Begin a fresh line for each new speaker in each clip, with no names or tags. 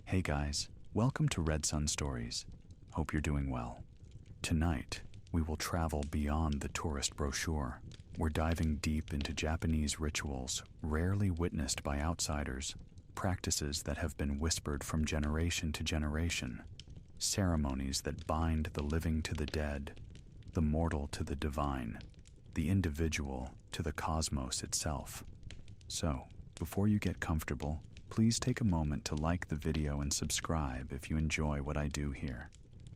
Hey guys, welcome to RedSunStories. Hope you're doing well. Tonight, we will travel beyond the tourist brochure. We're diving deep into Japanese rituals rarely witnessed by outsiders, practices that have been whispered from generation to generation, ceremonies that bind the living to the dead, the mortal to the divine, the individual to the cosmos itself. So, before you get comfortable, please take a moment to like the video and subscribe if you enjoy what I do here.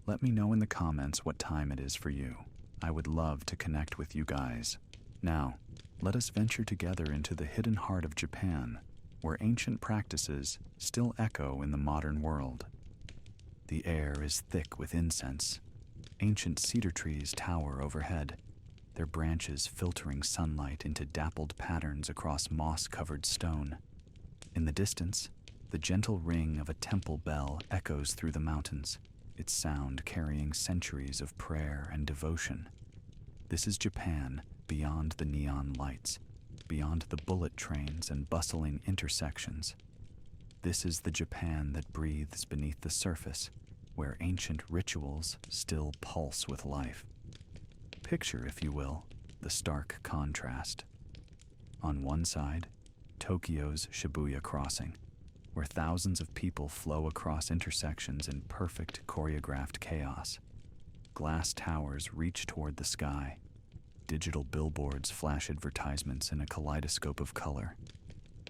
Let me know in the comments what time it is for you. I would love to connect with you guys. Now, let us venture together into the hidden heart of Japan, where ancient practices still echo in the modern world. The air is thick with incense. Ancient cedar trees tower overhead, their branches filtering sunlight into dappled patterns across moss-covered stone. In the distance, the gentle ring of a temple bell echoes through the mountains, its sound carrying centuries of prayer and devotion. This is Japan beyond the neon lights, beyond the bullet trains and bustling intersections. This is the Japan that breathes beneath the surface, where ancient rituals still pulse with life. Picture, if you will, the stark contrast. On one side, Tokyo's Shibuya crossing, where thousands of people flow across intersections in perfect choreographed chaos. Glass towers reach toward the sky. Digital billboards flash advertisements in a kaleidoscope of color.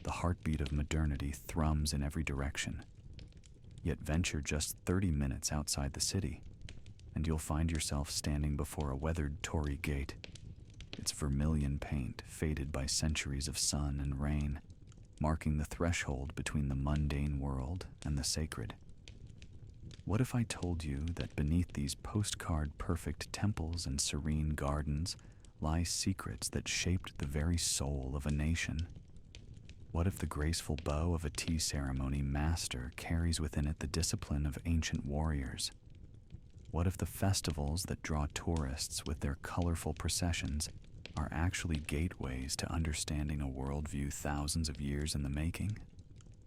The heartbeat of modernity thrums in every direction. Yet venture just 30 minutes outside the city, and you'll find yourself standing before a weathered torii gate. Its vermilion paint faded by centuries of sun and rain, marking the threshold between the mundane world and the sacred. What if I told you that beneath these postcard-perfect temples and serene gardens lie secrets that shaped the very soul of a nation? What if the graceful bow of a tea ceremony master carries within it the discipline of ancient warriors? What if the festivals that draw tourists with their colorful processions are actually gateways to understanding a worldview thousands of years in the making?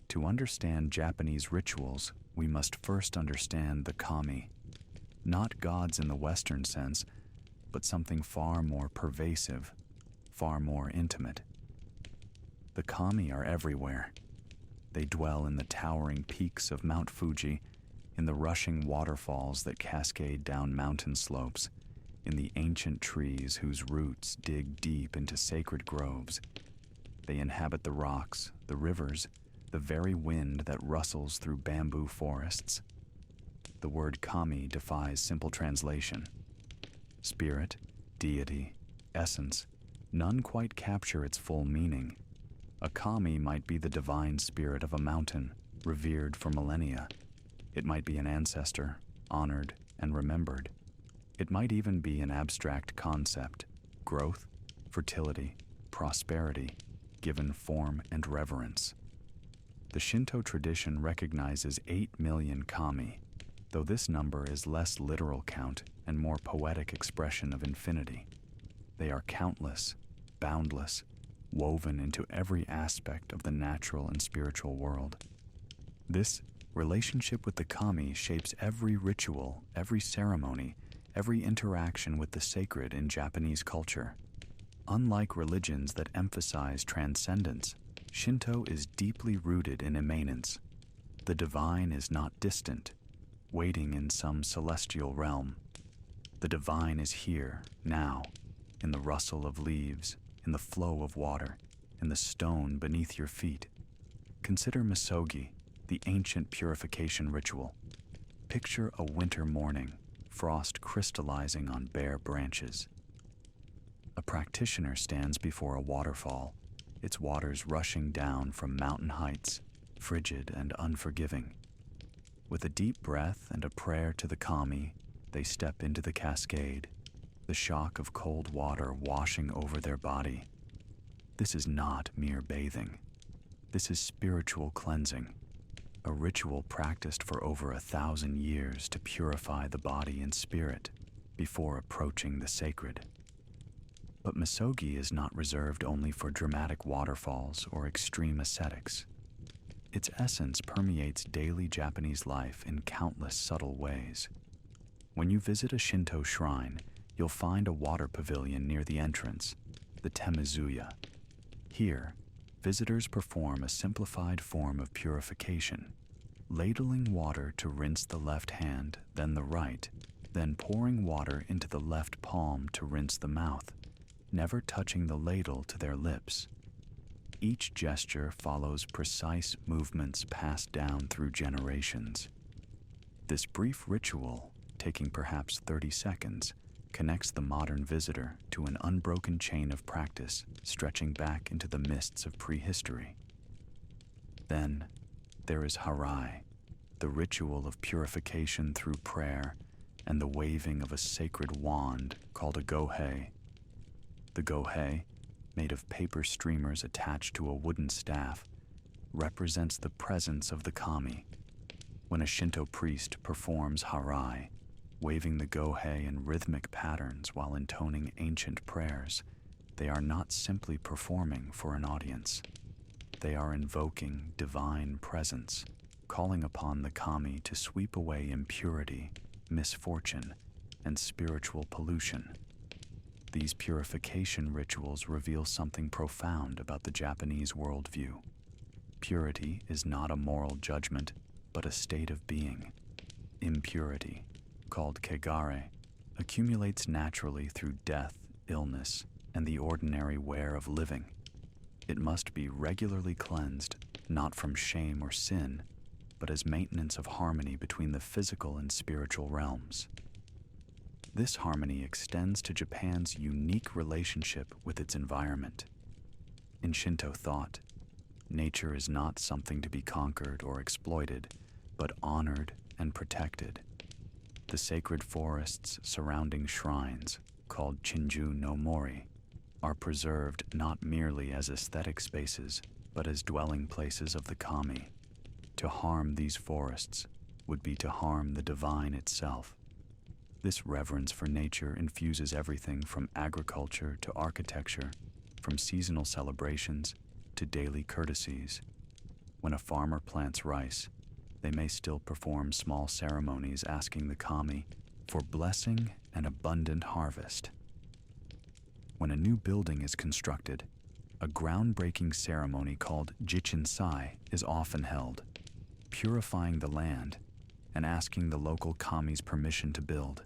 To understand Japanese rituals, we must first understand the kami. Not gods in the Western sense, but something far more pervasive, far more intimate. The kami are everywhere. They dwell in the towering peaks of Mount Fuji, in the rushing waterfalls that cascade down mountain slopes, in the ancient trees whose roots dig deep into sacred groves. They inhabit the rocks, the rivers, the very wind that rustles through bamboo forests. The word kami defies simple translation. Spirit, deity, essence, none quite capture its full meaning. A kami might be the divine spirit of a mountain, revered for millennia. It might be an ancestor, honored and remembered. It might even be an abstract concept, growth, fertility, prosperity, given form and reverence. The Shinto tradition recognizes 8 million kami, though this number is less literal count and more poetic expression of infinity. They are countless, boundless, woven into every aspect of the natural and spiritual world. This relationship with the kami shapes every ritual, every ceremony, every interaction with the sacred in Japanese culture. Unlike religions that emphasize transcendence, Shinto is deeply rooted in immanence. The divine is not distant, waiting in some celestial realm. The divine is here, now, in the rustle of leaves, in the flow of water, in the stone beneath your feet. Consider misogi, the ancient purification ritual. Picture a winter morning, frost crystallizing on bare branches. A practitioner stands before a waterfall, its waters rushing down from mountain heights, frigid and unforgiving. With a deep breath and a prayer to the kami, they step into the cascade, the shock of cold water washing over their body. This is not mere bathing. This is spiritual cleansing, a ritual practiced for over 1,000 years to purify the body and spirit before approaching the sacred. But misogi is not reserved only for dramatic waterfalls or extreme ascetics. Its essence permeates daily Japanese life in countless subtle ways. When you visit a Shinto shrine, you'll find a water pavilion near the entrance, the Temizuya. Here, visitors perform a simplified form of purification, ladling water to rinse the left hand, then the right, then pouring water into the left palm to rinse the mouth, never touching the ladle to their lips. Each gesture follows precise movements passed down through generations. This brief ritual, taking perhaps 30 seconds, connects the modern visitor to an unbroken chain of practice stretching back into the mists of prehistory. Then, there is harai, the ritual of purification through prayer and the waving of a sacred wand called a gohei. The gohei, made of paper streamers attached to a wooden staff, represents the presence of the kami. When a Shinto priest performs harai, waving the gohei in rhythmic patterns while intoning ancient prayers, they are not simply performing for an audience. They are invoking divine presence, calling upon the kami to sweep away impurity, misfortune, and spiritual pollution. These purification rituals reveal something profound about the Japanese worldview. Purity is not a moral judgment, but a state of being. Impurity, called kegare, accumulates naturally through death, illness, and the ordinary wear of living. It must be regularly cleansed, not from shame or sin, but as maintenance of harmony between the physical and spiritual realms. This harmony extends to Japan's unique relationship with its environment. In Shinto thought, nature is not something to be conquered or exploited, but honored and protected. The sacred forests surrounding shrines, called Chinju no Mori, are preserved not merely as aesthetic spaces, but as dwelling places of the kami. To harm these forests would be to harm the divine itself. This reverence for nature infuses everything from agriculture to architecture, from seasonal celebrations to daily courtesies. When a farmer plants rice, they may still perform small ceremonies asking the kami for blessing and abundant harvest. When a new building is constructed, a groundbreaking ceremony called jichinsai is often held, purifying the land and asking the local kami's permission to build.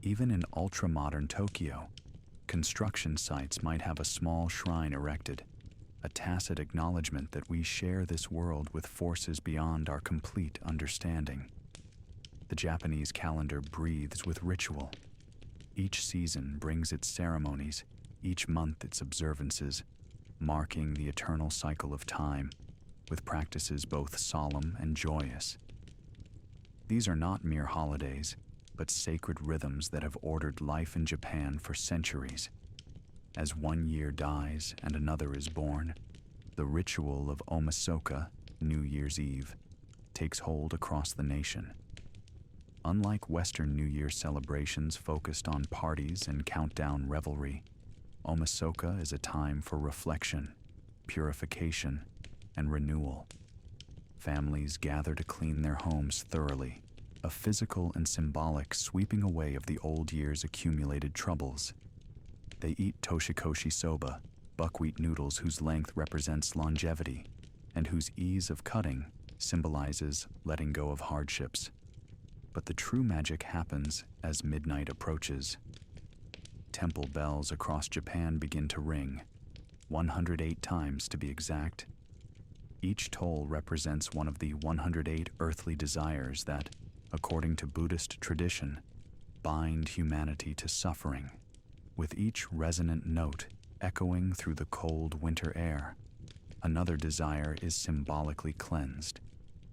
Even in ultra-modern Tokyo, construction sites might have a small shrine erected, a tacit acknowledgement that we share this world with forces beyond our complete understanding. The Japanese calendar breathes with ritual. Each season brings its ceremonies, each month its observances, marking the eternal cycle of time, with practices both solemn and joyous. These are not mere holidays, but sacred rhythms that have ordered life in Japan for centuries. As one year dies and another is born, the ritual of Omisoka, New Year's Eve, takes hold across the nation. Unlike Western New Year celebrations focused on parties and countdown revelry, Omisoka is a time for reflection, purification, and renewal. Families gather to clean their homes thoroughly, a physical and symbolic sweeping away of the old year's accumulated troubles. They eat toshikoshi soba, buckwheat noodles whose length represents longevity, and whose ease of cutting symbolizes letting go of hardships. But the true magic happens as midnight approaches. Temple bells across Japan begin to ring, 108 times to be exact. Each toll represents one of the 108 earthly desires that, according to Buddhist tradition, bind humanity to suffering, with each resonant note echoing through the cold winter air. Another desire is symbolically cleansed,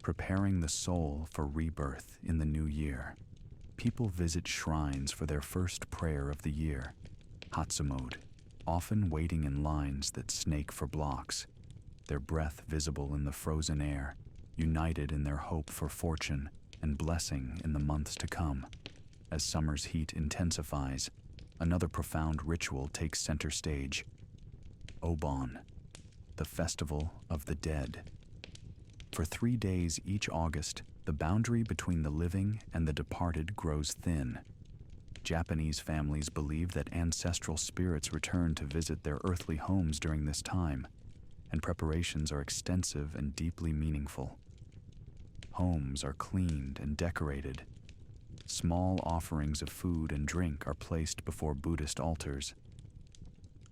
preparing the soul for rebirth in the new year. People visit shrines for their first prayer of the year, Hatsumode, often waiting in lines that snake for blocks, their breath visible in the frozen air, united in their hope for fortune and blessing in the months to come. As summer's heat intensifies, another profound ritual takes center stage. Obon, the festival of the dead. For 3 days each August, the boundary between the living and the departed grows thin. Japanese families believe that ancestral spirits return to visit their earthly homes during this time, and preparations are extensive and deeply meaningful. Homes are cleaned and decorated. Small offerings of food and drink are placed before Buddhist altars.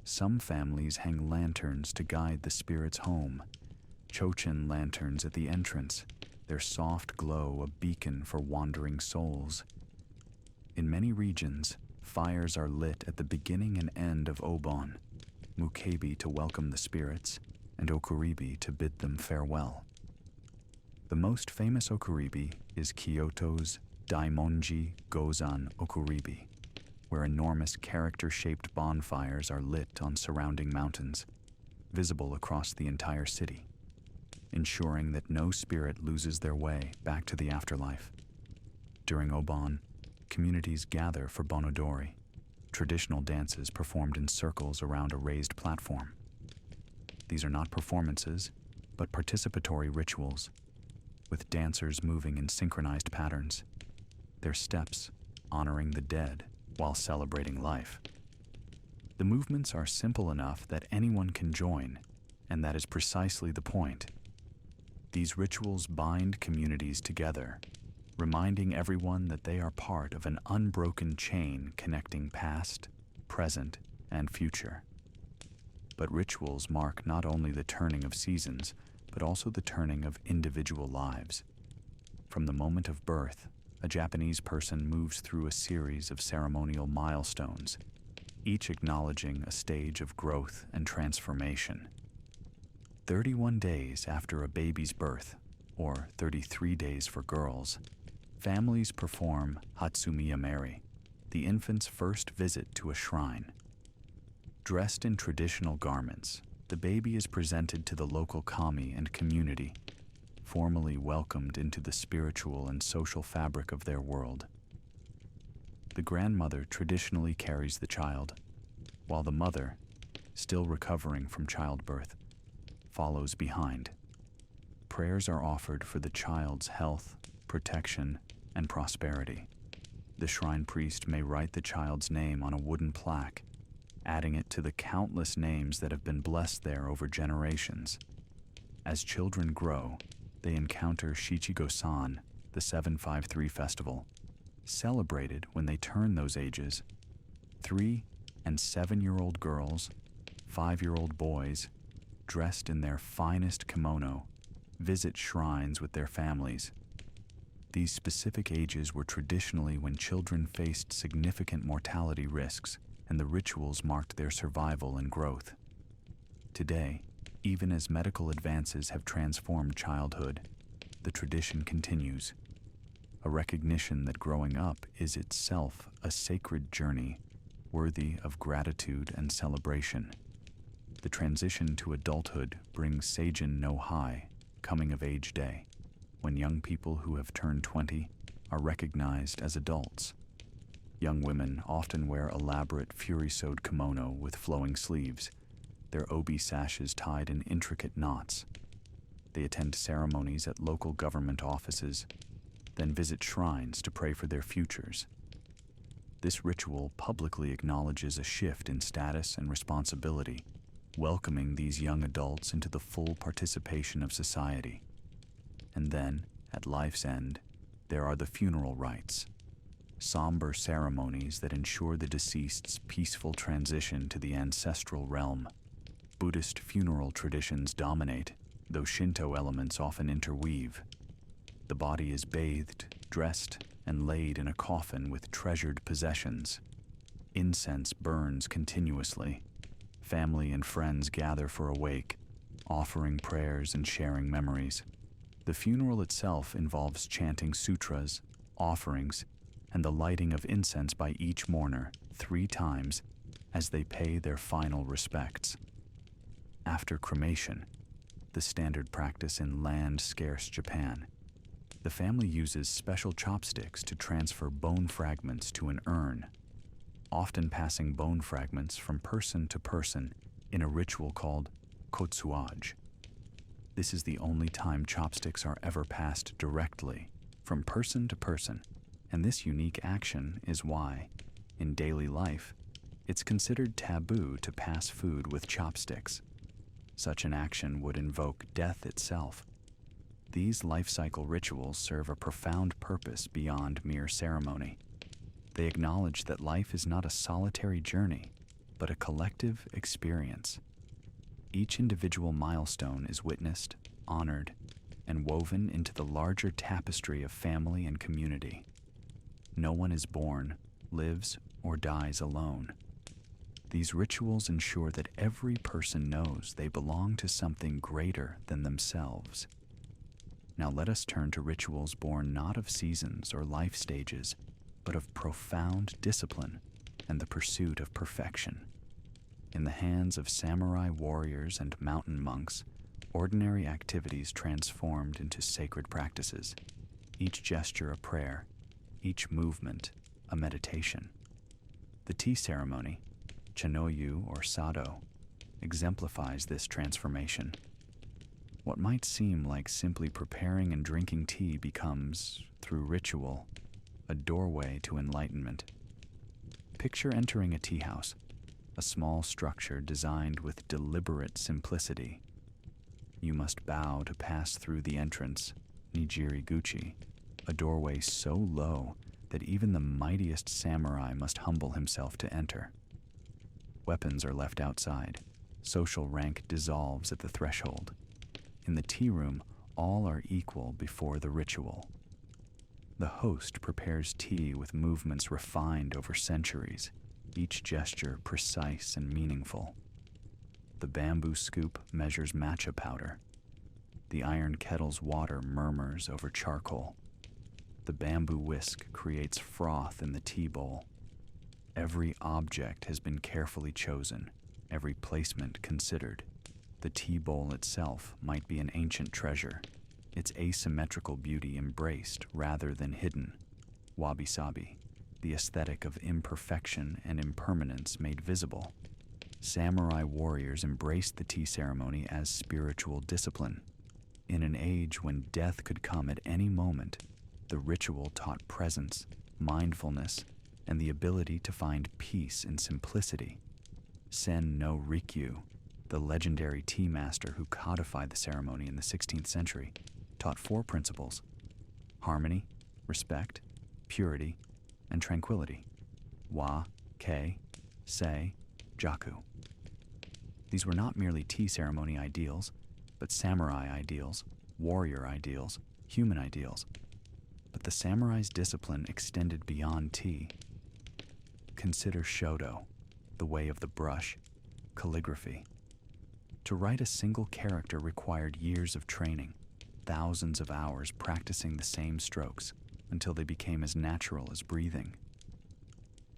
Some families hang lanterns to guide the spirits home, chochin lanterns at the entrance, their soft glow a beacon for wandering souls. In many regions, fires are lit at the beginning and end of Obon, mukebi to welcome the spirits, and okuribi to bid them farewell. The most famous okuribi is Kyoto's Daimonji Gozan Okuribi, where enormous character-shaped bonfires are lit on surrounding mountains, visible across the entire city, ensuring that no spirit loses their way back to the afterlife. During Obon, communities gather for Bonodori, traditional dances performed in circles around a raised platform. These are not performances, but participatory rituals, with dancers moving in synchronized patterns, their steps honoring the dead while celebrating life. The movements are simple enough that anyone can join, and that is precisely the point. These rituals bind communities together, reminding everyone that they are part of an unbroken chain connecting past, present, and future. But rituals mark not only the turning of seasons, but also the turning of individual lives. From the moment of birth, a Japanese person moves through a series of ceremonial milestones, each acknowledging a stage of growth and transformation. 31 days after a baby's birth, or 33 days for girls, families perform Hatsumiyameri, the infant's first visit to a shrine. Dressed in traditional garments, the baby is presented to the local kami and community, formally welcomed into the spiritual and social fabric of their world. The grandmother traditionally carries the child, while the mother, still recovering from childbirth, follows behind. Prayers are offered for the child's health, protection, and prosperity. The shrine priest may write the child's name on a wooden plaque, adding it to the countless names that have been blessed there over generations. As children grow, they encounter Shichigo-san, the 753 festival, celebrated when they turn those ages. 3- and 7-year-old girls, 5-year-old boys, dressed in their finest kimono, visit shrines with their families. These specific ages were traditionally when children faced significant mortality risks, and the rituals marked their survival and growth. Today, even as medical advances have transformed childhood, the tradition continues. A recognition that growing up is itself a sacred journey, worthy of gratitude and celebration. The transition to adulthood brings Seijin no Hai, coming of age day, when young people who have turned 20 are recognized as adults. Young women often wear elaborate fury-sewed kimono with flowing sleeves, their obi sashes tied in intricate knots. They attend ceremonies at local government offices, then visit shrines to pray for their futures. This ritual publicly acknowledges a shift in status and responsibility, welcoming these young adults into the full participation of society. And then, at life's end, there are the funeral rites, somber ceremonies that ensure the deceased's peaceful transition to the ancestral realm. Buddhist funeral traditions dominate, though Shinto elements often interweave. The body is bathed, dressed, and laid in a coffin with treasured possessions. Incense burns continuously. Family and friends gather for a wake, offering prayers and sharing memories. The funeral itself involves chanting sutras, offerings, and the lighting of incense by each mourner 3 times as they pay their final respects. After cremation, the standard practice in land-scarce Japan, the family uses special chopsticks to transfer bone fragments to an urn, often passing bone fragments from person to person in a ritual called kotsuage. This is the only time chopsticks are ever passed directly, from person to person, and this unique action is why, in daily life, it's considered taboo to pass food with chopsticks. Such an action would invoke death itself. These life cycle rituals serve a profound purpose beyond mere ceremony. They acknowledge that life is not a solitary journey, but a collective experience. Each individual milestone is witnessed, honored, and woven into the larger tapestry of family and community. No one is born, lives, or dies alone. These rituals ensure that every person knows they belong to something greater than themselves. Now let us turn to rituals born not of seasons or life stages, but of profound discipline and the pursuit of perfection. In the hands of samurai warriors and mountain monks, ordinary activities transformed into sacred practices, each gesture a prayer, each movement a meditation. The tea ceremony, chanoyu or sado, exemplifies this transformation. What might seem like simply preparing and drinking tea becomes, through ritual, a doorway to enlightenment. Picture entering a tea house, a small structure designed with deliberate simplicity. You must bow to pass through the entrance, nijiri-guchi, a doorway so low that even the mightiest samurai must humble himself to enter. Weapons are left outside. Social rank dissolves at the threshold. In the tea room, all are equal before the ritual. The host prepares tea with movements refined over centuries, each gesture precise and meaningful. The bamboo scoop measures matcha powder. The iron kettle's water murmurs over charcoal. The bamboo whisk creates froth in the tea bowl. Every object has been carefully chosen, every placement considered. The tea bowl itself might be an ancient treasure, its asymmetrical beauty embraced rather than hidden. Wabi-sabi, the aesthetic of imperfection and impermanence made visible. Samurai warriors embraced the tea ceremony as spiritual discipline. In an age when death could come at any moment, the ritual taught presence, mindfulness, and the ability to find peace in simplicity. Sen no Rikyu, the legendary tea master who codified the ceremony in the 16th century, taught 4 principles: harmony, respect, purity, and tranquility. Wa, Kei, Sei, Jaku. These were not merely tea ceremony ideals, but samurai ideals, warrior ideals, human ideals. But the samurai's discipline extended beyond tea. Consider Shodo, the way of the brush, calligraphy. To write a single character required years of training, thousands of hours practicing the same strokes until they became as natural as breathing.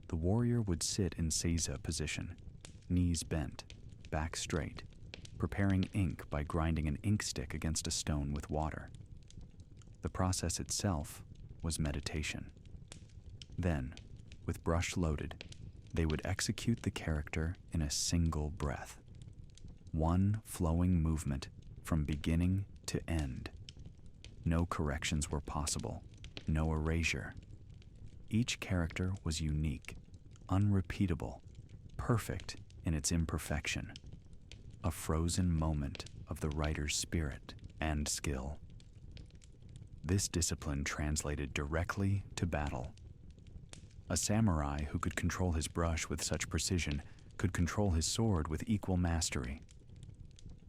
The warrior would sit in seiza position, knees bent, back straight, preparing ink by grinding an ink stick against a stone with water. The process itself was meditation. Then, with brush loaded, they would execute the character in a single breath. One flowing movement from beginning to end. No corrections were possible, no erasure. Each character was unique, unrepeatable, perfect in its imperfection. A frozen moment of the writer's spirit and skill. This discipline translated directly to battle. A samurai who could control his brush with such precision could control his sword with equal mastery.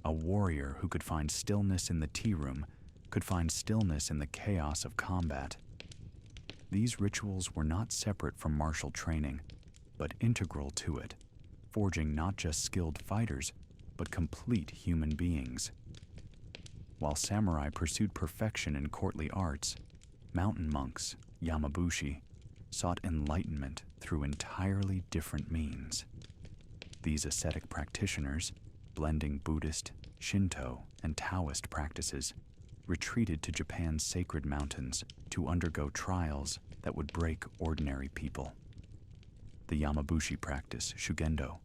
A warrior who could find stillness in the tea room could find stillness in the chaos of combat. These rituals were not separate from martial training, but integral to it, forging not just skilled fighters, but complete human beings. While samurai pursued perfection in courtly arts, mountain monks, Yamabushi, sought enlightenment through entirely different means. These ascetic practitioners, blending Buddhist, Shinto, and Taoist practices, retreated to Japan's sacred mountains to undergo trials that would break ordinary people. The Yamabushi practice, Shugendo,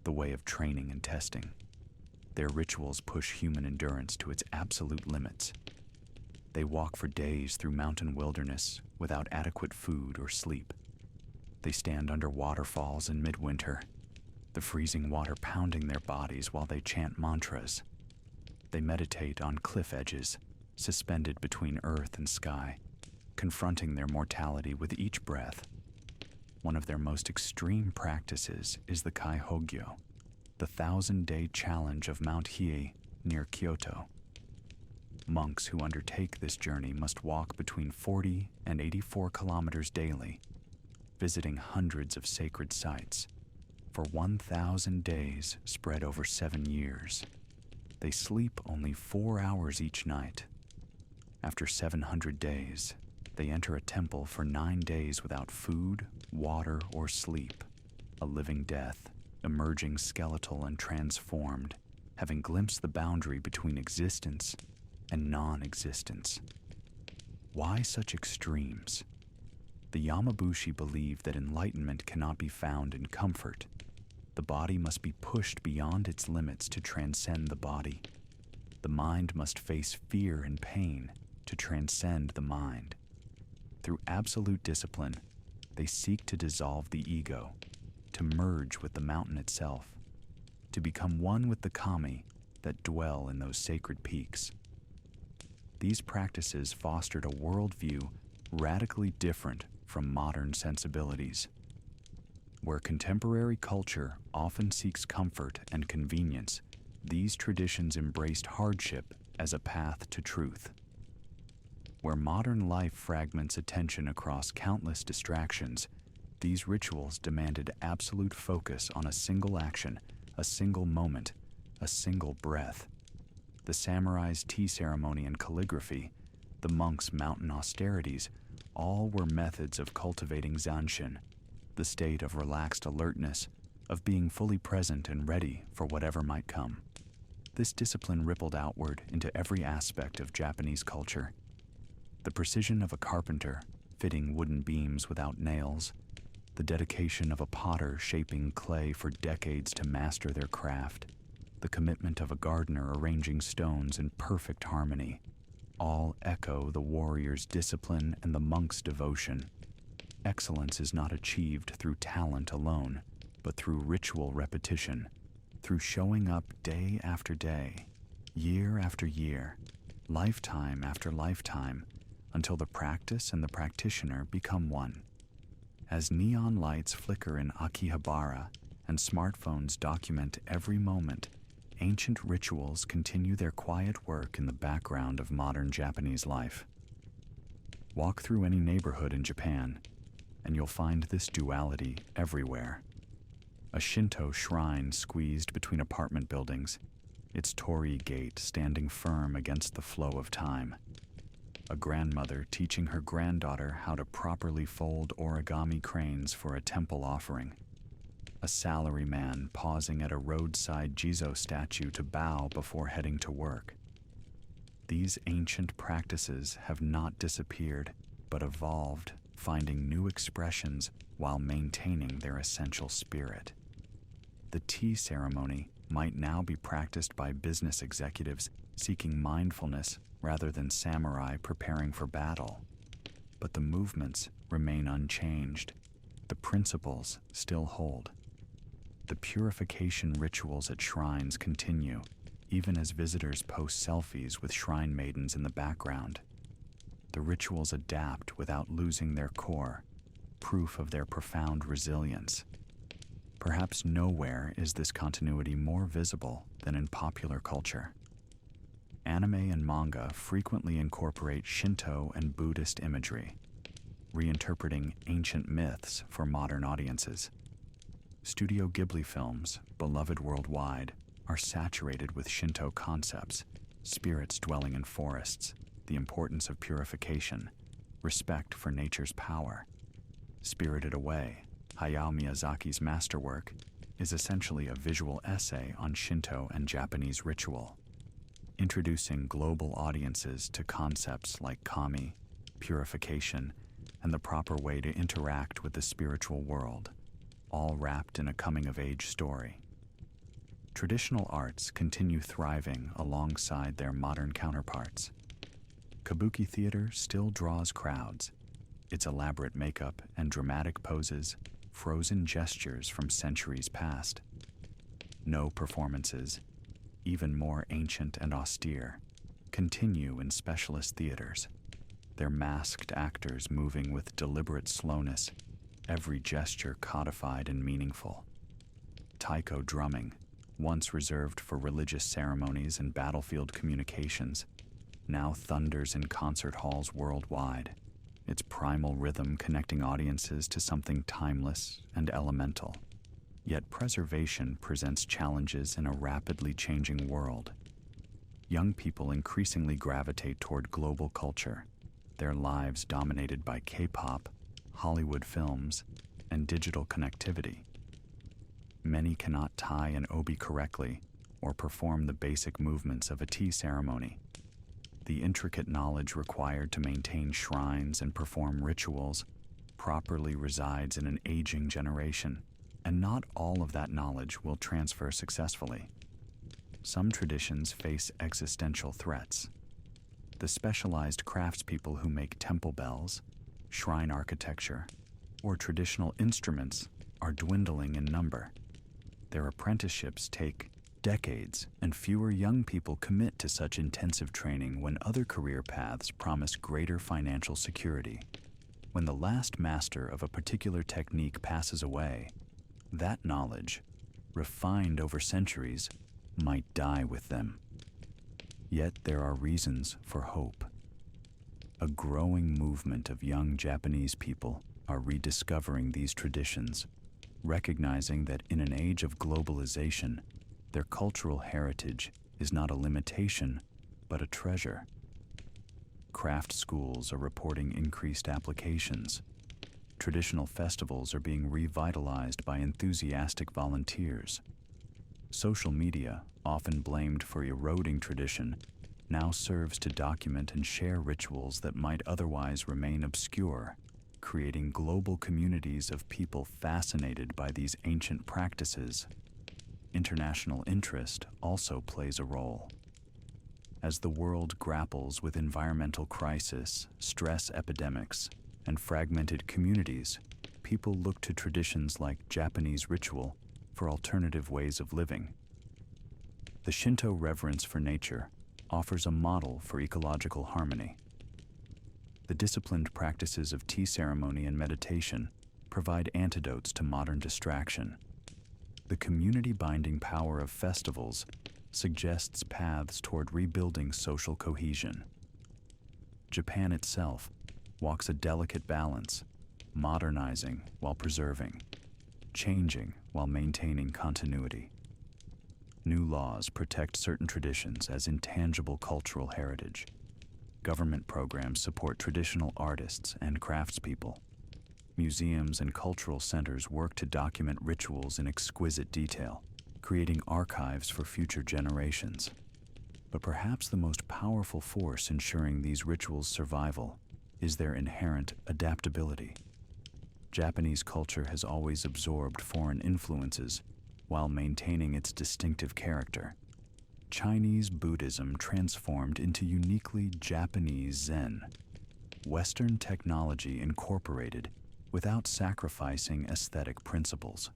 the way of training and testing. Their rituals push human endurance to its absolute limits. They walk for days through mountain wilderness without adequate food or sleep. They stand under waterfalls in midwinter, the freezing water pounding their bodies while they chant mantras. They meditate on cliff edges, suspended between earth and sky, confronting their mortality with each breath. One of their most extreme practices is the Kaihogyo, the 1,000-day challenge of Mount Hiei near Kyoto. Monks who undertake this journey must walk between 40 and 84 kilometers daily, visiting hundreds of sacred sites for 1,000 days spread over 7 years. They sleep only 4 hours each night. After 700 days, they enter a temple for 9 days without food, water, or sleep, a living death, emerging skeletal and transformed, having glimpsed the boundary between existence and non-existence. Why such extremes? The Yamabushi believe that enlightenment cannot be found in comfort. The body must be pushed beyond its limits to transcend the body. The mind must face fear and pain to transcend the mind. Through absolute discipline, they seek to dissolve the ego, to merge with the mountain itself, to become one with the kami that dwell in those sacred peaks. These practices fostered a worldview radically different from modern sensibilities. Where contemporary culture often seeks comfort and convenience, these traditions embraced hardship as a path to truth. Where modern life fragments attention across countless distractions, these rituals demanded absolute focus on a single action, a single moment, a single breath. The samurai's tea ceremony and calligraphy, the monks' mountain austerities, all were methods of cultivating zanshin, the state of relaxed alertness, of being fully present and ready for whatever might come. This discipline rippled outward into every aspect of Japanese culture. The precision of a carpenter fitting wooden beams without nails, the dedication of a potter shaping clay for decades to master their craft, the commitment of a gardener arranging stones in perfect harmony, all echo the warrior's discipline and the monk's devotion. Excellence is not achieved through talent alone, but through ritual repetition, through showing up day after day, year after year, lifetime after lifetime, until the practice and the practitioner become one. As neon lights flicker in Akihabara and smartphones document every moment, ancient rituals continue their quiet work in the background of modern Japanese life. Walk through any neighborhood in Japan, and you'll find this duality everywhere. A Shinto shrine squeezed between apartment buildings, its torii gate standing firm against the flow of time. A grandmother teaching her granddaughter how to properly fold origami cranes for a temple offering. A salaryman pausing at a roadside Jizo statue to bow before heading to work. These ancient practices have not disappeared, but evolved, finding new expressions while maintaining their essential spirit. The tea ceremony might now be practiced by business executives seeking mindfulness rather than samurai preparing for battle. But the movements remain unchanged. The principles still hold. The purification rituals at shrines continue, even as visitors post selfies with shrine maidens in the background. The rituals adapt without losing their core, proof of their profound resilience. Perhaps nowhere is this continuity more visible than in popular culture. Anime and manga frequently incorporate Shinto and Buddhist imagery, reinterpreting ancient myths for modern audiences. Studio Ghibli films, beloved worldwide, are saturated with Shinto concepts, spirits dwelling in forests, the importance of purification, respect for nature's power. Spirited Away, Hayao Miyazaki's masterwork, is essentially a visual essay on Shinto and Japanese ritual, introducing global audiences to concepts like kami, purification, and the proper way to interact with the spiritual world, all wrapped in a coming-of-age story. Traditional arts continue thriving alongside their modern counterparts. Kabuki theater still draws crowds. Its elaborate makeup and dramatic poses, frozen gestures from centuries past. No performances, even more ancient and austere, continue in specialist theaters, their masked actors moving with deliberate slowness, every gesture codified and meaningful. Taiko drumming, once reserved for religious ceremonies and battlefield communications, now thunders in concert halls worldwide, its primal rhythm connecting audiences to something timeless and elemental. Yet preservation presents challenges in a rapidly changing world. Young people increasingly gravitate toward global culture, their lives dominated by K-pop, Hollywood films, and digital connectivity. Many cannot tie an obi correctly or perform the basic movements of a tea ceremony. The intricate knowledge required to maintain shrines and perform rituals properly resides in an aging generation, and not all of that knowledge will transfer successfully. Some traditions face existential threats. The specialized craftspeople who make temple bells, shrine architecture, or traditional instruments are dwindling in number. Their apprenticeships take decades, and fewer young people commit to such intensive training when other career paths promise greater financial security. When the last master of a particular technique passes away, that knowledge, refined over centuries, might die with them. Yet there are reasons for hope. A growing movement of young Japanese people are rediscovering these traditions, recognizing that in an age of globalization, their cultural heritage is not a limitation, but a treasure. Craft schools are reporting increased applications. Traditional festivals are being revitalized by enthusiastic volunteers. Social media, often blamed for eroding tradition, now serves to document and share rituals that might otherwise remain obscure, creating global communities of people fascinated by these ancient practices. International interest also plays a role. As the world grapples with environmental crisis, stress epidemics, and fragmented communities, people look to traditions like Japanese ritual for alternative ways of living. The Shinto reverence for nature offers a model for ecological harmony. The disciplined practices of tea ceremony and meditation provide antidotes to modern distraction. The community-binding power of festivals suggests paths toward rebuilding social cohesion. Japan itself walks a delicate balance, modernizing while preserving, changing while maintaining continuity. New laws protect certain traditions as intangible cultural heritage. Government programs support traditional artists and craftspeople. Museums and cultural centers work to document rituals in exquisite detail, creating archives for future generations. But perhaps the most powerful force ensuring these rituals' survival is their inherent adaptability. Japanese culture has always absorbed foreign influences while maintaining its distinctive character. Chinese Buddhism transformed into uniquely Japanese Zen. Western technology incorporated without sacrificing aesthetic principles.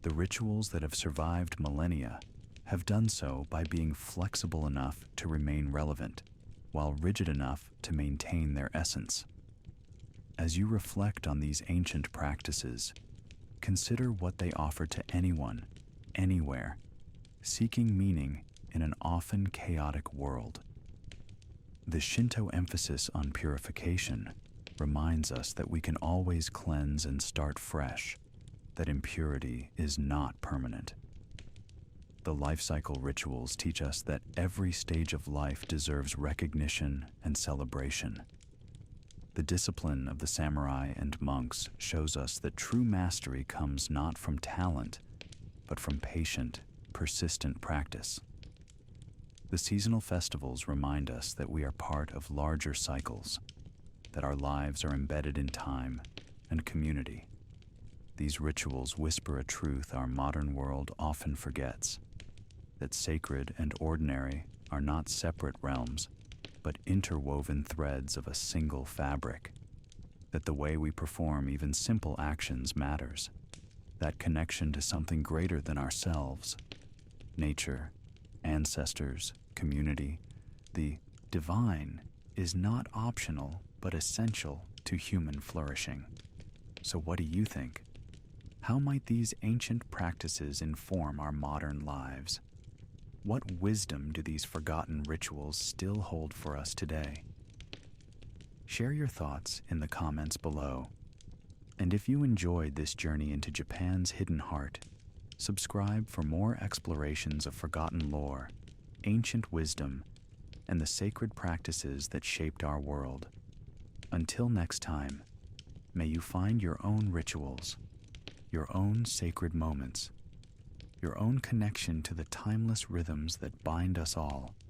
The rituals that have survived millennia have done so by being flexible enough to remain relevant, while rigid enough to maintain their essence. As you reflect on these ancient practices, consider what they offer to anyone, anywhere, seeking meaning in an often chaotic world. The Shinto emphasis on purification reminds us that we can always cleanse and start fresh, that impurity is not permanent. The Lifecycle rituals teach us that every stage of life deserves recognition and celebration. The discipline of the samurai and monks shows us that true mastery comes not from talent, but from patient, persistent practice. The seasonal festivals remind us that we are part of larger cycles, that our lives are embedded in time and community. These rituals whisper a truth our modern world often forgets, that sacred and ordinary are not separate realms, but interwoven threads of a single fabric, that the way we perform even simple actions matters, that connection to something greater than ourselves, nature, ancestors, community, the divine, is not optional but essential to human flourishing. So what do you think? How might these ancient practices inform our modern lives? What wisdom do these forgotten rituals still hold for us today? Share your thoughts in the comments below. And if you enjoyed this journey into Japan's hidden heart, subscribe for more explorations of forgotten lore, ancient wisdom, and the sacred practices that shaped our world. Until next time, may you find your own rituals, your own sacred moments, your own connection to the timeless rhythms that bind us all.